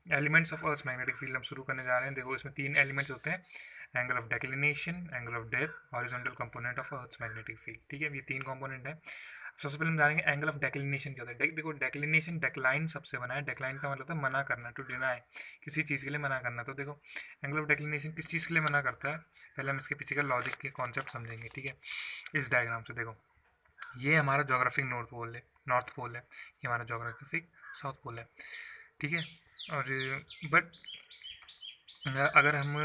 Elements of earth magnetic field हम शुरू करने जा रहे हैं। देखो इसमें 3 एलिमेंट्स होते हैं, angle of declination, angle of depth, horizontal component of earth magnetic field. ठीक है, ये 3 कंपोनेंट है। सबसे पहले हम जानेंगे एंगल ऑफ डेक्लिनेशन क्या होता है। देखो डेक्लिनेशन डेक्लाइन सबसे बना है। डेक्लाइन का मतलब होता है मना करना, टू डिनाई, किसी चीज़ के लिए मना करना। तो देखो एंगल ऑफ डेक्लिनेशन किस चीज़ के लिए मना करता है, पहले हम इसके पीछे का लॉजिक के कॉन्सेप्ट समझेंगे। ठीक है, इस डायग्राम से देखो, ये हमारा जोग्राफिक नॉर्थ पोल है, ये हमारा जोग्राफिक साउथ पोल है। ठीक है, और बट अगर हम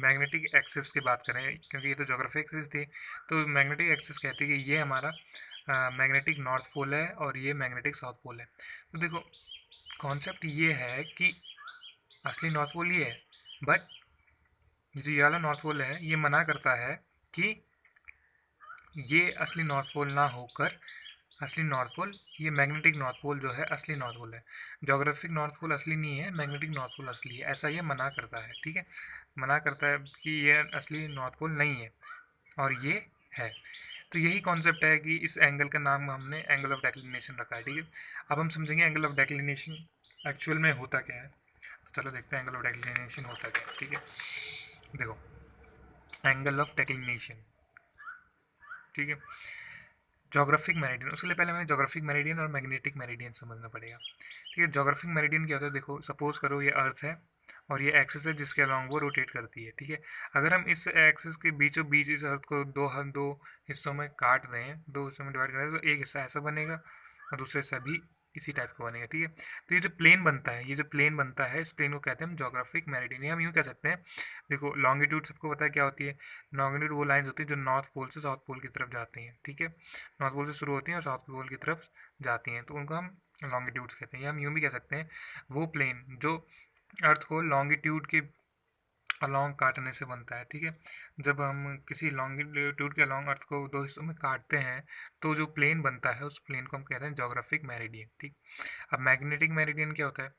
मैग्नेटिक एक्सिस की बात करें, क्योंकि ये तो जोग्राफिक एक्सिस थी, तो मैग्नेटिक एक्सिस कहती है कि ये हमारा मैग्नेटिक नॉर्थ पोल है और ये मैग्नेटिक साउथ पोल है। तो देखो कॉन्सेप्ट ये है कि असली नॉर्थ पोल ये है, बट ये वाला नॉर्थ पोल है, ये मना करता है कि ये असली नॉर्थ पोल ना होकर असली नॉर्थ पोल, ये मैग्नेटिक नॉर्थ पोल जो है असली नॉर्थ पोल है। जोग्राफिक नॉर्थ पोल असली नहीं है, मैग्नेटिक नॉर्थ पोल असली है, ऐसा ये मना करता है। ठीक है, मना करता है कि ये असली नॉर्थ पोल नहीं है और ये है। तो यही कॉन्सेप्ट है कि इस एंगल का नाम हमने एंगल ऑफ डेक्लिनेशन रखा है। ठीक है, अब हम समझेंगे एंगल ऑफ डेक्लिनेशन एक्चुअल में होता क्या है। तो चलो देखते हैं एंगल ऑफ डेक्लिनेशन होता क्या है। ठीक है, देखो एंगल ऑफ डेक्लिनेशन, ठीक है, जोग्राफिक मेरिडियन, उसके लिए पहले हमें जोग्राफिक मेरिडियन और मैग्नेटिक मेरिडियन समझना पड़ेगा। ठीक है, जोग्राफिक मेरिडियन क्या होता है, देखो सपोज करो ये अर्थ है और ये एक्सिस है जिसके अलॉन्ग वो रोटेट करती है। ठीक है, अगर हम इस एक्सिस के बीचों बीच इस अर्थ को दो हिस्सों में काट दें, दो हिस्सों में डिवाइड करें, तो एक हिस्सा ऐसा बनेगा और दूसरा हिस्सा भी इसी टाइप का बनेगा। ठीक है, तो ये जो प्लेन बनता है, ये जो प्लेन बनता है, इस प्लेन को कहते हैं हम जोग्राफिक मेरिडियन, या हम यूँ कह सकते हैं। देखो लॉन्गिट्यूड सबको पता है क्या होती है, लॉन्गिट्यूड वो लाइन्स होती है जो नॉर्थ पोल से साउथ पोल की तरफ जाती हैं। ठीक है, नॉर्थ पोल से शुरू होती हैं और साउथ पोल की तरफ जाती हैं, तो उनको हम लॉन्गिट्यूड्स कहते हैं। या हम यूँ भी कह सकते हैं वो प्लेन जो अर्थ को लॉन्गिट्यूड के अलॉन्ग काटने से बनता है। ठीक है, जब हम किसी लॉन्गिट्यूड के अलॉन्ग अर्थ को दो हिस्सों में काटते हैं तो जो प्लेन बनता है उस प्लेन को हम कहते हैं जोग्राफिक मेरिडियन। ठीक, अब मैग्नेटिक मेरिडियन क्या होता है,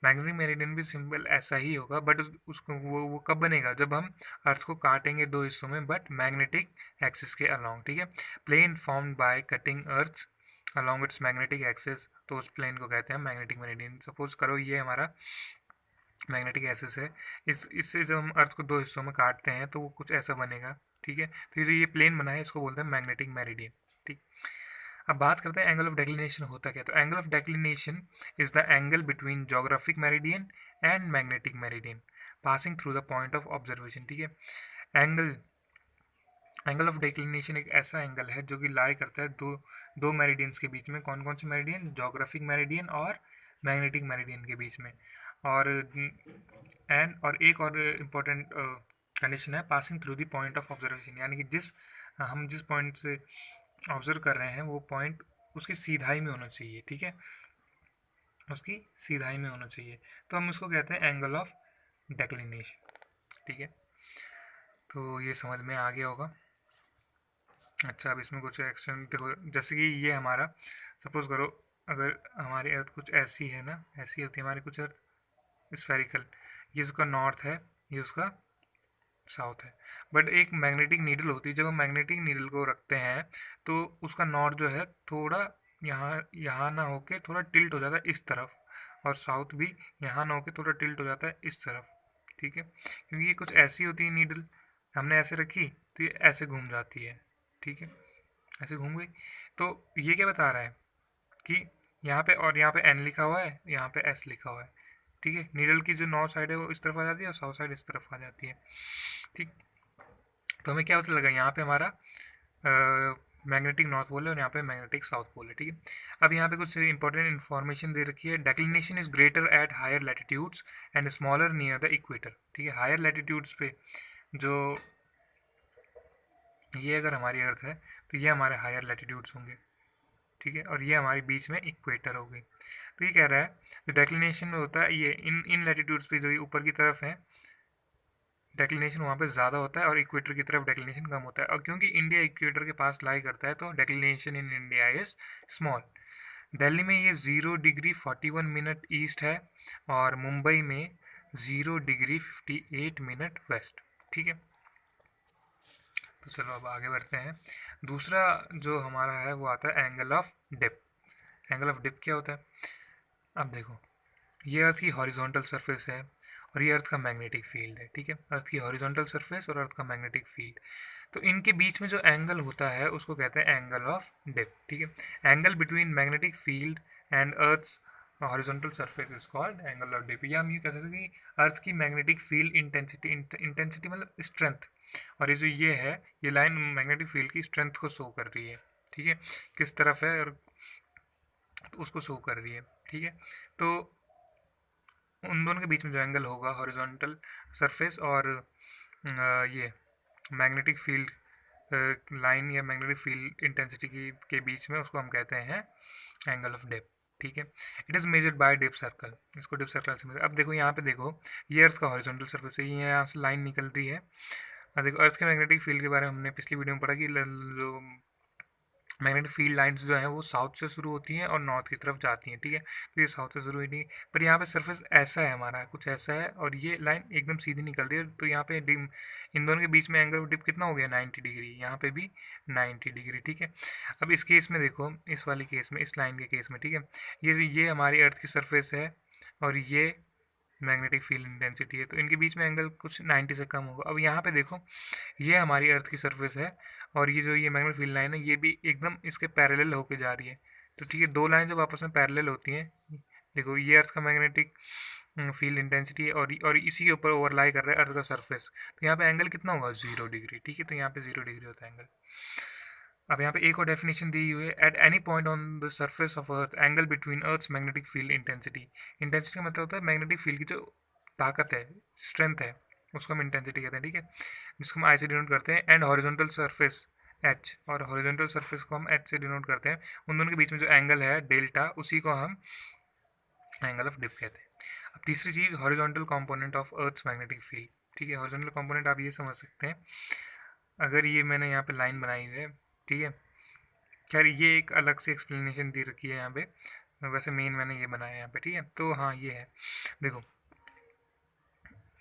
मैग्नेटिक मेरिडियन भी सिंपल ऐसा ही होगा, बट उसको वो कब बनेगा, जब हम अर्थ को काटेंगे दो हिस्सों में बट मैग्नेटिक एक्सिस के अलॉन्ग। ठीक है, plane formed by cutting earth along its magnetic axis, तो उस प्लेन को कहते हैं मैग्नेटिक मेरिडियन। सपोज करो ये हमारा मैग्नेटिक एक्सिस है, इससे जब हम अर्थ को दो हिस्सों में काटते हैं तो वो कुछ ऐसा बनेगा। ठीक है, तो ये प्लेन बना है, इसको बोलते हैं मैग्नेटिक मेरिडियन। ठीक, अब बात करते हैं एंगल ऑफ डेक्लिनेशन होता क्या। तो angle of declination is the angle between geographic meridian and magnetic meridian passing through the point of observation. ठीक है, एंगल एंगल ऑफ डेक्लिनेशन एक ऐसा एंगल है जो कि लाई करता है दो मेरिडियंस के बीच में। कौन कौन से मेरिडियन, जोग्राफिक मेरिडियन और मैग्नेटिक मेरिडियन के बीच में। और और एक और इम्पोर्टेंट कंडीशन है, passing through the point of observation, यानी कि हम जिस पॉइंट से ऑब्जर्व कर रहे हैं वो पॉइंट उसकी सीधाई में होना चाहिए। ठीक है, उसकी सीधाई में होना चाहिए, तो हम उसको कहते हैं एंगल ऑफ डेक्लिनेशन। ठीक है, तो ये समझ में आ गया होगा। अच्छा, अब इसमें कुछ एक्शन देखो, जैसे कि ये हमारा सपोज करो, अगर हमारी अर्थ कुछ ऐसी है ना, ऐसी होती है हमारी कुछ अर्थ स्फेरिकल, ये उसका नॉर्थ है, ये उसका साउथ है। बट एक मैग्नेटिक नीडल होती है, जब हम मैग्नेटिक नीडल को रखते हैं तो उसका नॉर्थ जो है थोड़ा यहाँ यहाँ ना होके थोड़ा टिल्ट हो जाता है इस तरफ, और साउथ भी यहाँ ना होके थोड़ा टिल्ट हो जाता है इस तरफ। ठीक है, क्योंकि ये कुछ ऐसी होती है नीडल, हमने ऐसे रखी तो ये ऐसे घूम जाती है। ठीक है, ऐसे घूम गई, तो ये क्या बता रहा है कि यहाँ पे, और यहाँ पे एन लिखा हुआ है, यहाँ पे एस लिखा हुआ है। ठीक है, नीडल की जो नॉर्थ साइड है वो इस तरफ आ जाती है और साउथ साइड इस तरफ आ जाती है। ठीक, तो हमें क्या पता लगा, यहाँ पे हमारा मैग्नेटिक नॉर्थ पोल है और यहाँ पे मैग्नेटिक साउथ पोल है। ठीक है, अब यहाँ पे कुछ इंपॉर्टेंट इन्फॉर्मेशन दे रखी है। Declination is greater at higher latitudes and smaller near the equator. ठीक है, हायर लैटिट्यूड्स पे जो ये अगर हमारी अर्थ है तो ये हमारे हायर लैटिट्यूड्स होंगे। ठीक है, और ये हमारे बीच में इक्वेटर हो गई। तो ये कह रहा है जो डेक्लिनेशन में होता है, ये इन लैटिट्यूड्स पे जो ये ऊपर की तरफ है डेक्लिनेशन वहाँ पे ज़्यादा होता है और इक्वेटर की तरफ डेक्लिनेशन कम होता है। और क्योंकि इंडिया इक्वेटर के पास लाई करता है तो declination in India is small. Delhi में ये 0 डिग्री 41 मिनट ईस्ट है और मुंबई में 0 डिग्री 58 मिनट वेस्ट। ठीक है, तो चलो अब आगे बढ़ते हैं। दूसरा जो हमारा है वो आता है angle of dip. Angle of dip क्या होता है, अब देखो ये अर्थ की हॉरिजॉन्टल सरफेस है और ये अर्थ का मैग्नेटिक फील्ड है, ठीक है। अर्थ की हॉरिजॉन्टल सरफेस और अर्थ का मैग्नेटिक फील्ड, तो इनके बीच में जो एंगल होता है उसको कहते हैं एंगल ऑफ डिप, ठीक है। Angle between magnetic field and earth's horizontal surface is called angle of dip. या हम ये कह सकते हैं कि अर्थ की मैग्नेटिक फील्ड इंटेंसिटी, इंटेंसिटी मतलब स्ट्रेंथ, और ये है, ये लाइन मैग्नेटिक फील्ड की स्ट्रेंथ को शो कर रही है, ठीक है, किस तरफ है और उसको शो कर रही है, ठीक है। तो उन दोनों के बीच में जो एंगल होगा हॉरिजॉन्टल सरफेस और ये मैग्नेटिक फील्ड लाइन या मैग्नेटिक फील्ड इंटेंसिटी के बीच में, उसको हम कहते हैं एंगल ऑफ डेप्थ, ठीक है। It is measured by dip circle, इसको डिप सर्कल से मेजर। अब देखो यहाँ पे देखो, ये अर्थ का हॉरिजॉन्टल सरफेस है, ये यहाँ से लाइन निकल रही है। अब देखो अर्थ के मैग्नेटिक फील्ड के बारे में हमने पिछली वीडियो में पढ़ा कि जो मैग्नेटिक फील्ड लाइंस जो हैं वो साउथ से शुरू होती हैं और नॉर्थ की तरफ जाती हैं, ठीक है। तो ये साउथ से शुरू हुई नहीं, पर यहाँ पे सरफेस ऐसा है हमारा, कुछ ऐसा है, और ये लाइन एकदम सीधी निकल रही है। तो यहाँ पे इन दोनों के बीच में एंगल ऑफ डिप कितना हो गया, 90 डिग्री, यहाँ पे भी 90 डिग्री, ठीक है। अब इस केस में देखो, इस वाली केस में, इस लाइन के केस में, ठीक है, ये हमारी अर्थ की सरफेस है और ये मैग्नेटिक फील्ड इंटेंसिटी है, तो इनके बीच में एंगल कुछ 90 से कम होगा। अब यहाँ पे देखो, ये हमारी अर्थ की सरफेस है और ये जो ये मैग्नेटिक फील्ड लाइन है ये भी एकदम इसके पैरेलल होके जा रही है। तो ठीक है, दो लाइन जब आपस में पैरेलल होती हैं, देखो ये अर्थ का मैग्नेटिक फील्ड इंटेंसिटी है और इसी के ऊपर ओवरलाई कर रहा है अर्थ का सरफेस, तो यहाँ पे एंगल कितना होगा, 0 डिग्री, ठीक है। तो यहाँ पे 0 डिग्री होता है एंगल। अब यहाँ पे एक और डेफिनेशन दी हुई है, at any point on the surface of earth angle between earth's magnetic field intensity. Intensity का मतलब होता है मैग्नेटिक फील्ड की जो ताकत है, स्ट्रेंथ है, उसको हम इंटेंसिटी कहते हैं, ठीक है, जिसको हम आई से डिनोट करते हैं, एंड हॉरिजॉन्टल सरफेस एच, और हॉरिजॉन्टल सरफेस को हम एच से डिनोट करते हैं। उन दोनों के बीच में जो एंगल है डेल्टा, उसी को हम एंगल ऑफ डिप कहते हैं। अब तीसरी चीज़, horizontal component of earth's magnetic field, ठीक है। हॉरिजॉन्टल कंपोनेंट आप ये समझ सकते हैं, अगर ये मैंने यहाँ पे लाइन बनाई है, ठीक है, खैर ये एक अलग से एक्सप्लेनेशन दी रखी है यहाँ पे, वैसे मेन मैंने ये बनाया है यहाँ पे, ठीक है। तो हाँ ये है, देखो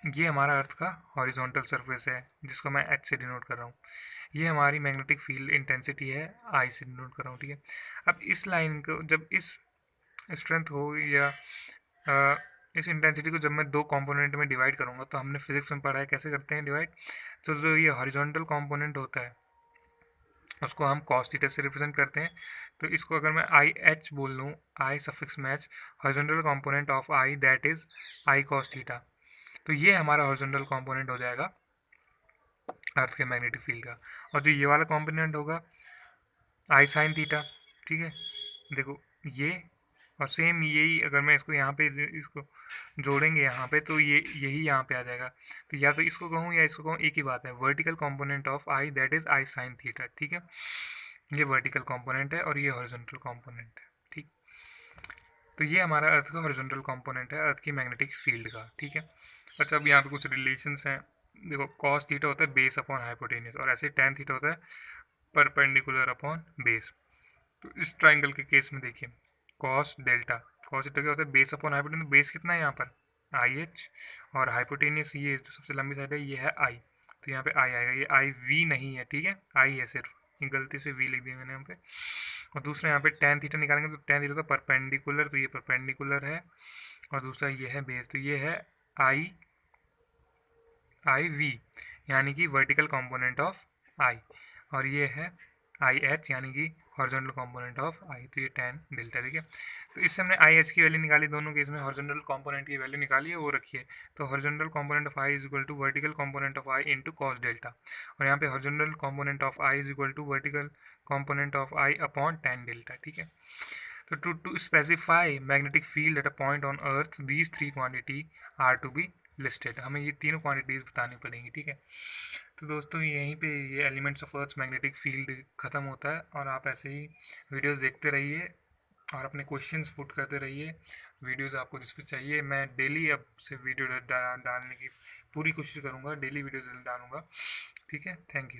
ये हमारा अर्थ का हॉरिजॉन्टल सरफेस है जिसको मैं एच से डिनोट कर रहा हूँ, ये हमारी मैग्नेटिक फील्ड इंटेंसिटी है, आई से डिनोट कर रहा हूँ, ठीक है। अब इस लाइन को जब इस स्ट्रेंथ हो या इस इंटेंसिटी को जब मैं दो कंपोनेंट में डिवाइड करूँगा, तो हमने फिजिक्स में पढ़ा है कैसे करते हैं डिवाइड। तो जो ये हॉरिजॉन्टल कंपोनेंट होता है उसको हम कॉस थीटा से रिप्रेजेंट करते हैं। तो इसको अगर मैं आई एच बोल लूँ, आई सफिक्स में H, horizontal component of I that is I cos theta, तो ये हमारा हॉरिजॉन्टल कंपोनेंट हो जाएगा अर्थ के मैग्नेटिक फील्ड का। और जो ये वाला कंपोनेंट होगा आई साइन थीटा, ठीक है, देखो ये, और सेम यही अगर मैं इसको यहाँ पे इसको जोड़ेंगे यहाँ पे, तो ये यही यहाँ पे आ जाएगा। तो या तो इसको कहूँ या इसको कहूँ, एक ही बात है, vertical component of I that is I sine theta, ठीक है। ये वर्टिकल कंपोनेंट है और ये हॉरिजॉन्टल कंपोनेंट है, ठीक। तो ये हमारा अर्थ का हॉरिजॉन्टल कंपोनेंट है अर्थ की मैग्नेटिक फील्ड का, ठीक है। अच्छा, अब यहाँ पे कुछ रिलेशंस हैं, देखो कॉस थीटा होता है बेस अपॉन हाइपोटेनियस, और ऐसे टैन थीटा होता है परपेंडिकुलर अपॉन बेस। तो इस ट्राइंगल के केस में देखिए, कॉस डेल्टा, कॉस थीटा क्या होता है, बेस अपॉन हाइपोटेनियस, बेस कितना है यहाँ पर आई एच, और हाइपोटेनियस ये जो सबसे लंबी साइड है ये है आई, तो यहाँ पे आई आएगा, ये आई वी नहीं है, ठीक है, आई है सिर्फ, ये गलती से वी लिख दिया मैंने यहाँ पे। और दूसरा यहाँ पे टैन थीटा निकालेंगे, तो टैन थीटा तो परपेंडिकुलर, तो ये परपेंडिकुलर है, और दूसरा ये है बेस, तो ये है आई आई वी, यानी कि वर्टिकल कंपोनेंट ऑफ आई, और ये है आई एच यानी कि हॉरिजॉन्टल कंपोनेंट ऑफ आई, तो ये टैन डेल्टा, ठीक है। तो इससे हमने आई एच की वैल्यू निकाली, दोनों केस में हॉरिजॉन्टल कंपोनेंट की वैल्यू निकाली है, वो रखिए। तो horizontal component of I is equal to vertical component of I into cos delta, और यहाँ पे horizontal component of I is equal to vertical component of I upon tan delta, ठीक है। तो to specify magnetic field at a point on earth these three quantity are to be listed, हमें ये तीनों quantities बतानी पड़ेंगी, ठीक है। तो दोस्तों यहीं पे ये elements of earth magnetic field ख़त्म होता है, और आप ऐसे ही वीडियोस देखते रहिए और अपने क्वेश्चंस पुट करते रहिए। वीडियोस आपको जिस पे चाहिए, मैं डेली अब से वीडियो डालने की पूरी कोशिश करूँगा, डेली वीडियोस डालूँगा, ठीक है। Thank you.